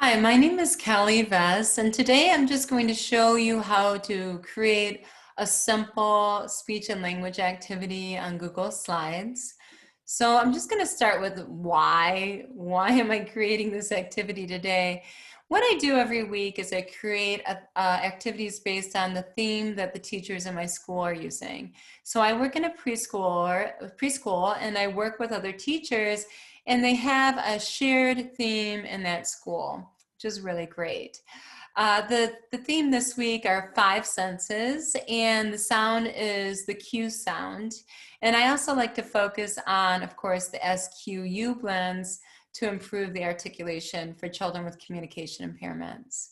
Hi, my name is Kelly Vess, and today I'm just going to show you how to create a simple speech and language activity on Google Slides. So I'm just going to start with why am I creating this activity today? What I do every week is I create activities based on the theme that the teachers in my school are using. So I work in a preschool, and I work with other teachers, and they have a shared theme in that school, which is really great. The theme this week are 5 senses, and the sound is the Q sound. And I also like to focus on, of course, the SQU blends to improve the articulation for children with communication impairments.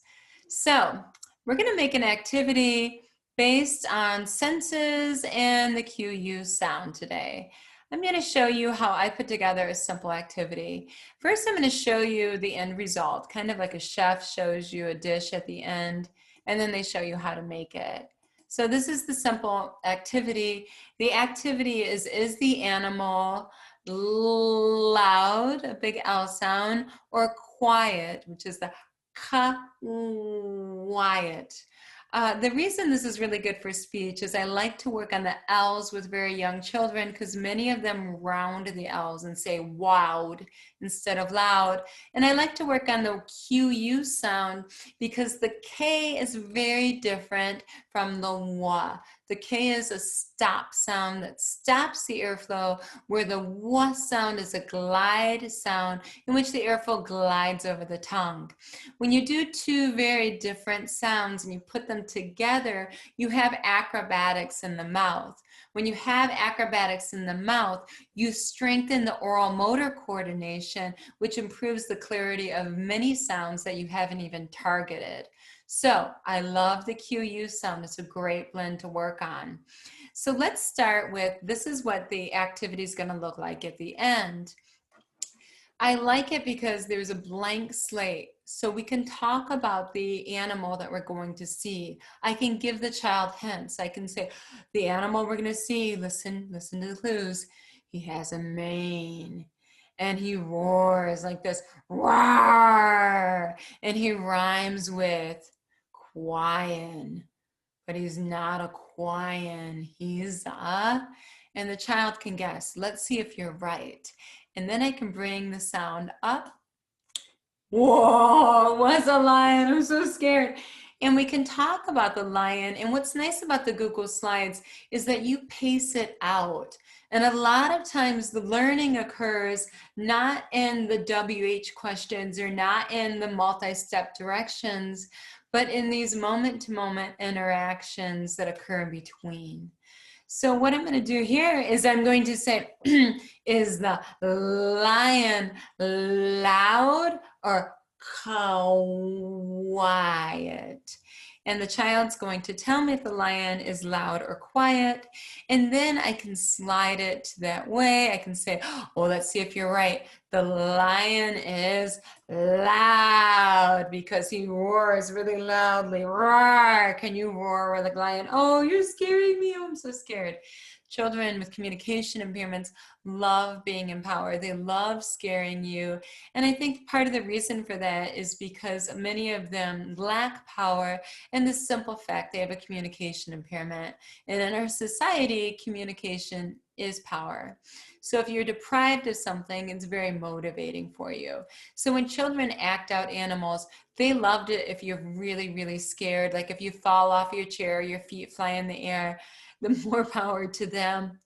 So we're going to make an activity based on senses and the QU sound today. I'm going to show you how I put together a simple activity. First, I'm going to show you the end result, kind of like a chef shows you a dish at the end, and then they show you how to make it. So this is the simple activity. The activity is the animal loud, a big L sound, or quiet, which is the quiet. The reason this is really good for speech is I like to work on the L's with very young children because many of them round the L's and say wowed instead of loud. And I like to work on the QU sound because the K is very different from the W. The K is a stop sound that stops the airflow, where the W sound is a glide sound in which the airflow glides over the tongue. When you do two very different sounds and you put them together, you have acrobatics in the mouth. When you have acrobatics in the mouth, you strengthen the oral motor coordination, which improves the clarity of many sounds that you haven't even targeted. So I love the QU sound. It's a great blend to work on. So let's start with, this is what the activity is going to look like at the end. I like it because there's a blank slate, so we can talk about the animal that we're going to see. I can give the child hints. I can say, the animal we're going to see, listen to the clues. He has a mane, and he roars like this, roar, and he rhymes with quiet, but he's not a quiet, he's a, and the child can guess. Let's see if you're right. And then I can bring the sound up. Whoa, what's a lion? I'm so scared. And we can talk about the lion. And what's nice about the Google Slides is that you pace it out. And a lot of times the learning occurs not in the WH questions or not in the multi-step directions, but in these moment-to-moment interactions that occur in between. So what I'm going to do here is I'm going to say, is the lion loud or quiet? And the child's going to tell me if the lion is loud or quiet. And then I can slide it that way. I can say, oh, let's see if you're right. The lion is loud because he roars really loudly. Roar! Can you roar like a lion? Oh, you're scaring me. I'm so scared. Children with communication impairments love being empowered. They love scaring you. And I think part of the reason for that is because many of them lack power and the simple fact they have a communication impairment. And in our society, communication is power. So if you're deprived of something, it's very motivating for you. So when children act out animals, they loved it if you're really, really scared. Like if you fall off your chair, your feet fly in the air, the more power to them,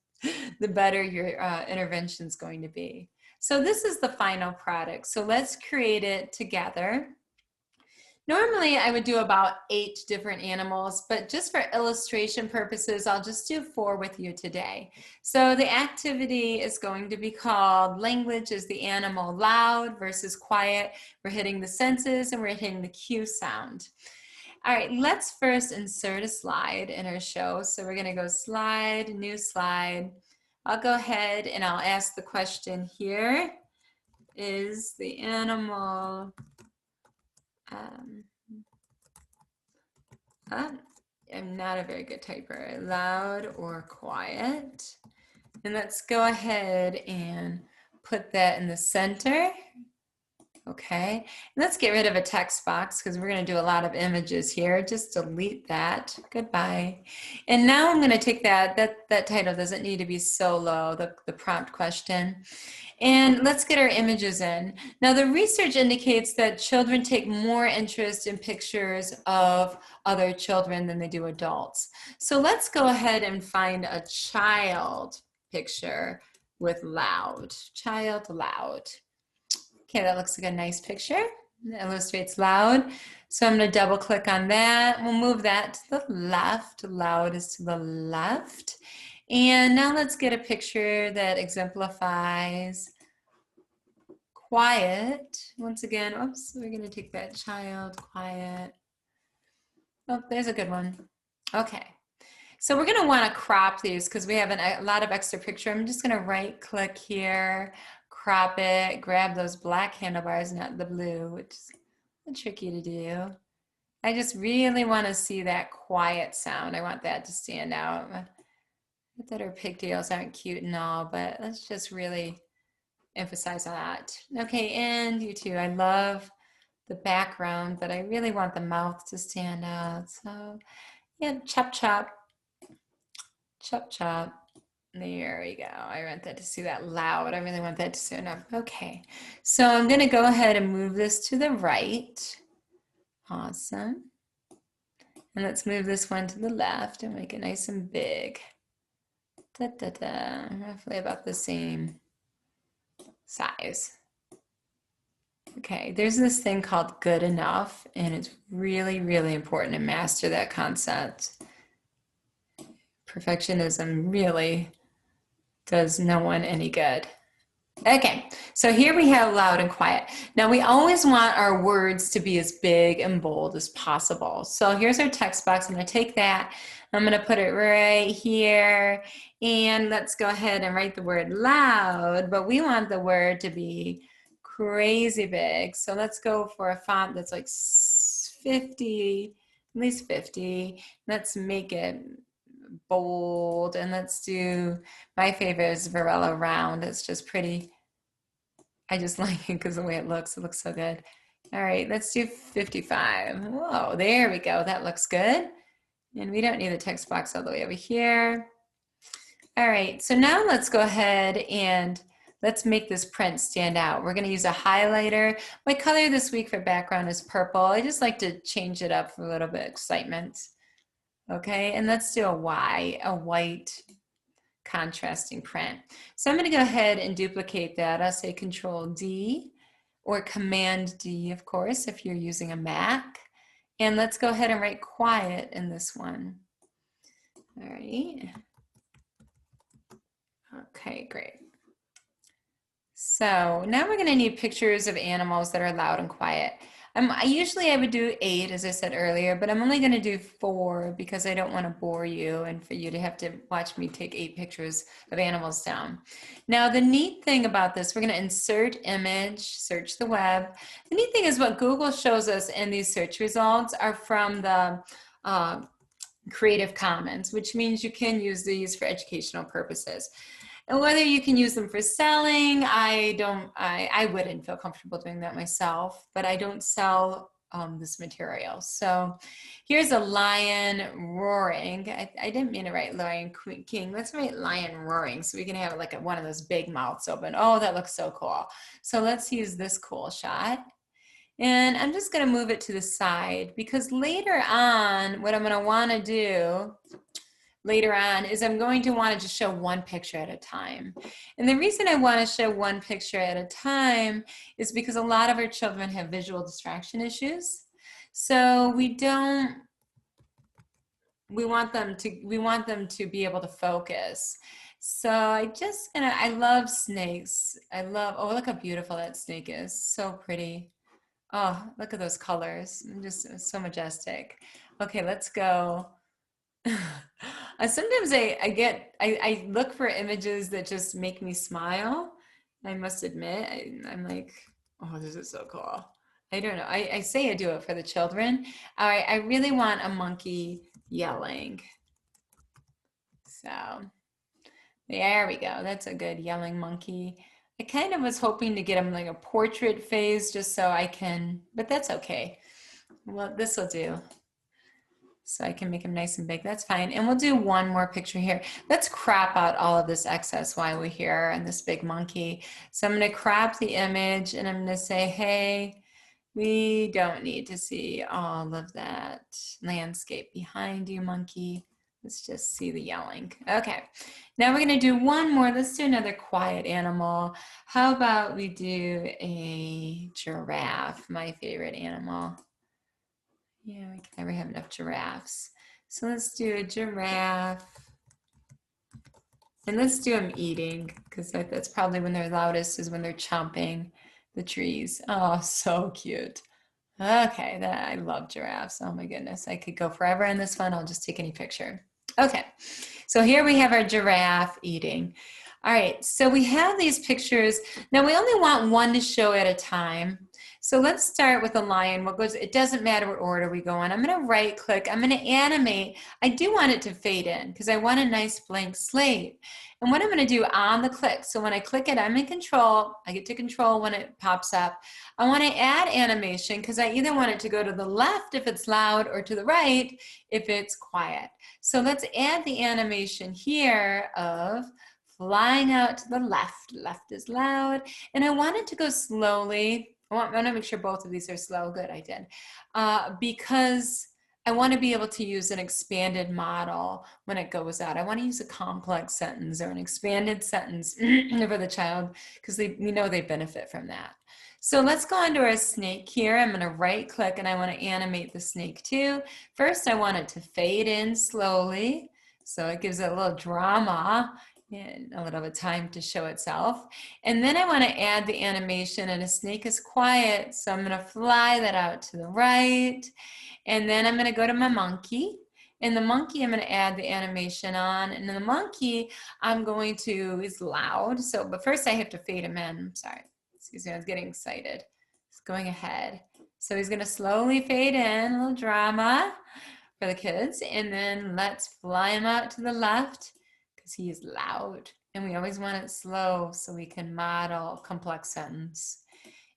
the better your intervention is going to be. So this is the final product. So let's create it together. Normally I would do about 8 different animals, but just for illustration purposes, I'll just do 4 with you today. So the activity is going to be called language is the animal loud versus quiet. We're hitting the senses and we're hitting the Q sound. All right, let's first insert a slide in our show. So we're going to go slide, new slide. I'll go ahead and I'll ask the question here. Is the animal I'm not a very good typer. Loud or quiet? And let's go ahead and put that in the center. Okay, let's get rid of a text box because we're going to do a lot of images here. Just delete that. Goodbye. And now I'm going to take that title doesn't need to be so low, the prompt question. And let's get our images in. Now the research indicates that children take more interest in pictures of other children than they do adults. So let's go ahead and find a child picture with loud. Child loud. Okay, that looks like a nice picture. It illustrates loud. So I'm going to double click on that. We'll move that to the left. Loud is to the left. And now let's get a picture that exemplifies quiet. Once again, oops, we're going to take that child, quiet. Oh, there's a good one. Okay. So we're going to want to crop these because we have a lot of extra picture. I'm just going to right click here, crop it, grab those black handlebars, not the blue, which is tricky to do. I just really want to see that quiet sound. I want that to stand out. Not that her pigtails aren't cute and all, but let's just really emphasize on that. Okay, and you too. I love the background, but I really want the mouth to stand out. So yeah, chop, chop. Chop, chop. There we go. I want that to see that loud. I really want that to stand up. Okay, so I'm going to go ahead and move this to the right. Awesome. And let's move this one to the left and make it nice and big. Da, da, da. Roughly about the same size. Okay, there's this thing called good enough, and it's really, really important to master that concept. Perfectionism really does no one any good. Okay, so here we have loud and quiet. Now we always want our words to be as big and bold as possible. So here's our text box. I'm going to take that. I'm going to put it right here. And let's go ahead and write the word loud, but we want the word to be crazy big. So let's go for a font that's like 50, at least 50. Let's make it bold, and let's do, my favorite is Varela Round. It's just pretty. I just like it because the way it looks so good. All right, let's do 55. Whoa, there we go. That looks good. And we don't need the text box all the way over here. All right, so now let's go ahead and let's make this print stand out. We're going to use a highlighter. My color this week for background is purple. I just like to change it up for a little bit of excitement. Okay, and let's do a white contrasting print. So I'm going to go ahead and duplicate that. I'll say Control D or Command D, of course, if you're using a Mac. And let's go ahead and write quiet in this one. All right. Okay, great. So now we're going to need pictures of animals that are loud and quiet. Usually I would do 8, as I said earlier, but I'm only going to do 4 because I don't want to bore you and for you to have to watch me take 8 pictures of animals down. Now, the neat thing about this, we're going to insert image, search the web. The neat thing is what Google shows us in these search results are from the Creative Commons, which means you can use these for educational purposes. And whether you can use them for selling, I wouldn't feel comfortable doing that myself, but I don't sell this material. So here's a lion roaring. I didn't mean to write lion king. Let's write lion roaring so we can have like one of those big mouths open. Oh, that looks so cool. So let's use this cool shot. And I'm just going to move it to the side because later on, what I'm going to want to do later on is I'm going to want to just show one picture at a time. And the reason I want to show one picture at a time is because a lot of our children have visual distraction issues. So we want them to be able to focus. So I love snakes. Oh, look how beautiful that snake is. So pretty. Oh, look at those colors. Just so majestic. Okay, let's go. Sometimes I look for images that just make me smile. I must admit, I'm like, oh, this is so cool. I don't know. I say I do it for the children. I really want a monkey yelling. So there we go. That's a good yelling monkey. I kind of was hoping to get him like a portrait phase just so I can, but that's okay. Well, this will do. So I can make him nice and big, that's fine. And we'll do one more picture here. Let's crop out all of this excess while we're here and this big monkey. So I'm gonna crop the image and I'm gonna say, hey, we don't need to see all of that landscape behind you, monkey. Let's just see the yelling. Okay, now we're gonna do one more. Let's do another quiet animal. How about we do a giraffe, my favorite animal. Yeah, we can never have enough giraffes. So let's do a giraffe. And let's do them eating, because that's probably when they're loudest, is when they're chomping the trees. Oh, so cute. Okay, I love giraffes. Oh my goodness, I could go forever on this one. I'll just take any picture. Okay, so here we have our giraffe eating. All right, so we have these pictures. Now we only want one to show at a time. So let's start with a lion. It doesn't matter what order we go in. I'm gonna right click, I'm gonna animate. I do want it to fade in because I want a nice blank slate. And what I'm gonna do on the click, so when I click it, I'm in control. I get to control when it pops up. I wanna add animation because I either want it to go to the left if it's loud or to the right if it's quiet. So let's add the animation here of flying out to the left. Left is loud. And I want it to go slowly. I want to make sure both of these are slow. Good, I did. Because I want to be able to use an expanded model when it goes out. I want to use a complex sentence or an expanded sentence for the child because we know they benefit from that. So let's go into our snake here. I'm going to right click and I want to animate the snake too. First, I want it to fade in slowly. So it gives it a little drama and a little bit of time to show itself. And then I want to add the animation, and a snake is quiet. So I'm going to fly that out to the right. And then I'm going to go to my monkey. And the monkey, I'm going to add the animation on. And the monkey, is loud. So, but first I have to fade him in. Sorry. Excuse me, I was getting excited. It's going ahead. So he's going to slowly fade in, a little drama for the kids. And then let's fly him out to the left because he is loud. And we always want it slow so we can model complex sentence.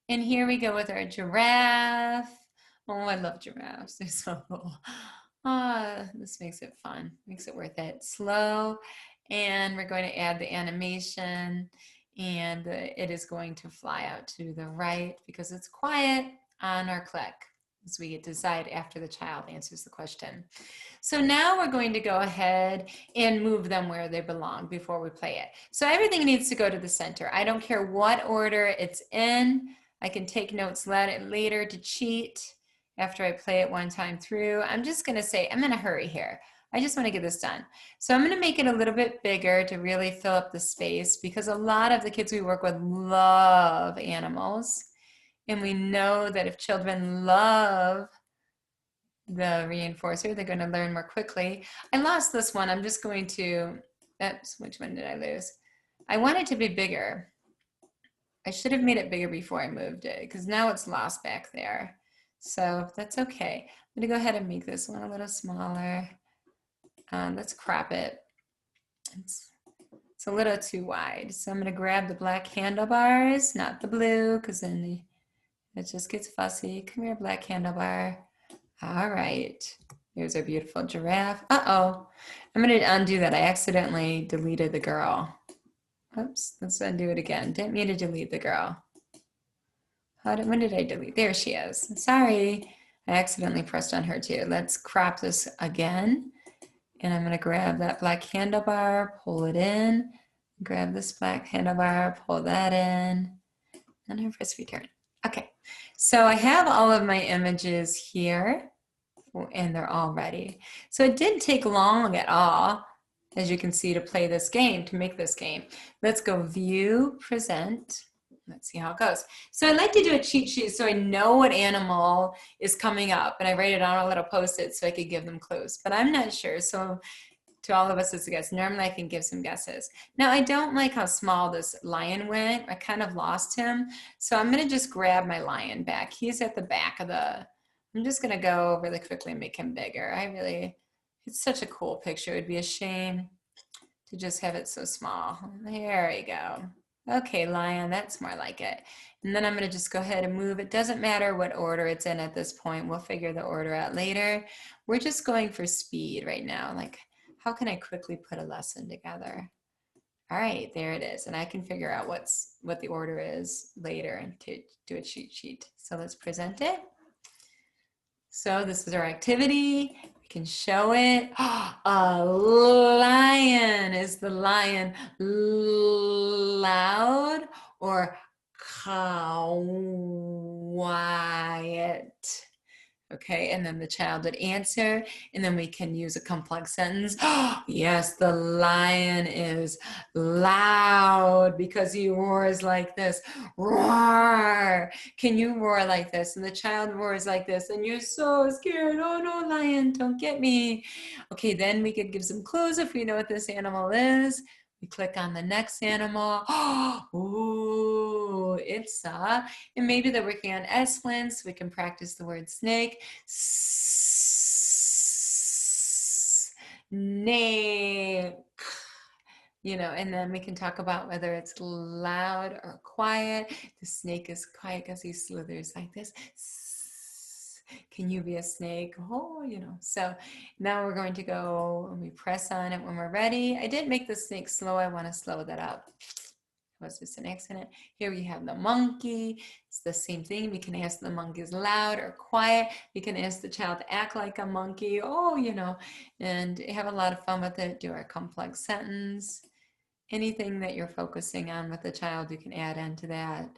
And here we go with our giraffe. Oh, I love giraffes. They're so cool. This makes it fun, makes it worth it. Slow. And we're going to add the animation. And it is going to fly out to the right because it's quiet on our click, as we get to decide after the child answers the question. So now we're going to go ahead and move them where they belong before we play it. So everything needs to go to the center. I don't care what order it's in. I can take notes later to cheat after I play it one time through. I'm just going to say, I'm in a hurry here. I just want to get this done. So I'm going to make it a little bit bigger to really fill up the space because a lot of the kids we work with love animals. And we know that if children love the reinforcer, they're going to learn more quickly. I lost this one. I'm just going to, oops, which one did I lose? I want it to be bigger. I should have made it bigger before I moved it because now it's lost back there. So that's okay. I'm going to go ahead and make this one a little smaller. Let's crop it. It's a little too wide. So I'm going to grab the black handlebars, not the blue, because then it just gets fussy. Come here, black handlebar. All right. Here's our beautiful giraffe. Uh-oh. I'm going to undo that. I accidentally deleted the girl. Oops. Let's undo it again. Didn't mean to delete the girl. When did I delete? There she is. Sorry. I accidentally pressed on her too. Let's crop this again. And I'm going to grab that black handlebar, pull it in, grab this black handlebar, pull that in, and I press return. Okay, so I have all of my images here, and they're all ready. So it didn't take long at all, as you can see, to play this game, to make this game. Let's go view, present. Let's see how it goes. So I like to do a cheat sheet so I know what animal is coming up, and I write it on a little post-it so I could give them clues, but I'm not sure. So to all of us as a guess, normally I can give some guesses. Now I don't like how small this lion went. I kind of lost him. So I'm gonna just grab my lion back. He's at the back of I'm just gonna go really quickly and make him bigger. It's such a cool picture. It'd be a shame to just have it so small. There we go. Okay, lion, that's more like it. And then I'm going to just go ahead and move. It doesn't matter what order it's in at this point. We'll figure the order out later. We're just going for speed right now. Like, how can I quickly put a lesson together? All right, there it is. And I can figure out what the order is later and to do a cheat sheet. So let's present it. So this is our activity. We can show it. A lion. Is the lion loud or quiet? Okay, and then the child would answer, and then we can use a complex sentence. Yes, the lion is loud because he roars like this. Roar! Can you roar like this? And the child roars like this, and you're so scared. Oh no, lion, don't get me. Okay, then we could give some clues if we know what this animal is. We click on the next animal. Ooh, it's and maybe they're working on S-lins, so we can practice the word snake. Snake. You know, and then we can talk about whether it's loud or quiet. The snake is quiet because he slithers like this. Can you be a snake? Oh, you know. So now we're going to go and we press on it when we're ready. I did make the snake slow. I want to slow that up. Was this an accident? Here we have the monkey. It's the same thing. We can ask the monkeys loud or quiet. We can ask the child to act like a monkey. Oh, you know, and have a lot of fun with it. Do our complex sentence. Anything that you're focusing on with the child, you can add into that.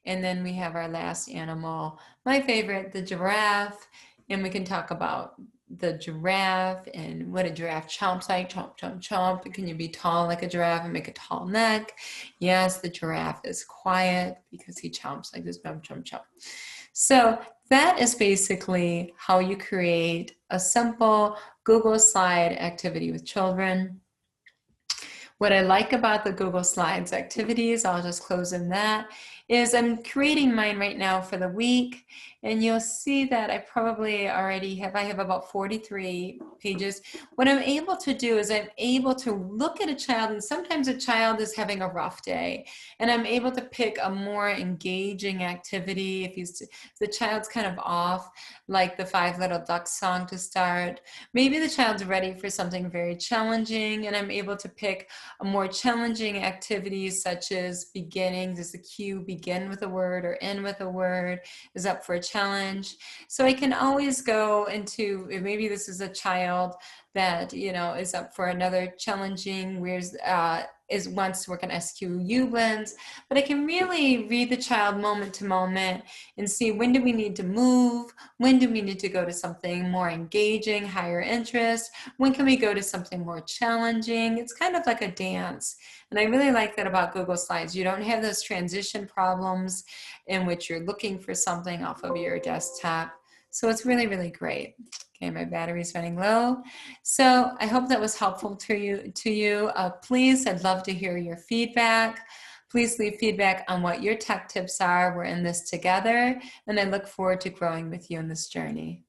And then we have our last animal, my favorite, the giraffe. And we can talk about the giraffe and what a giraffe chomps like. Chomp, chomp, chomp. Can you be tall like a giraffe and make a tall neck? Yes, the giraffe is quiet because he chomps like this. Chomp, chomp, chomp. So that is basically how you create a simple Google slide activity with children. What I like about the Google Slides activities, I'll just close in that, is I'm creating mine right now for the week. And you'll see that I probably already have about 43 pages. What I'm able to do is I'm able to look at a child, and sometimes a child is having a rough day, and I'm able to pick a more engaging activity. If the child's kind of off, like the Five Little Ducks song to start, maybe the child's ready for something very challenging, and I'm able to pick a more challenging activities such as beginning. Does the cue begin with a word or end with a word? Is up for a challenge. So I can always go into, maybe this is a child that, you know, is up for another challenging, wants to work on SQU blends, but I can really read the child moment to moment and see when do we need to move, when do we need to go to something more engaging, higher interest, when can we go to something more challenging. It's kind of like a dance. And I really like that about Google Slides. You don't have those transition problems in which you're looking for something off of your desktop. So it's really, really great. Okay, my battery's running low. So I hope that was helpful to you. Please, I'd love to hear your feedback. Please leave feedback on what your tech tips are. We're in this together, and I look forward to growing with you in this journey.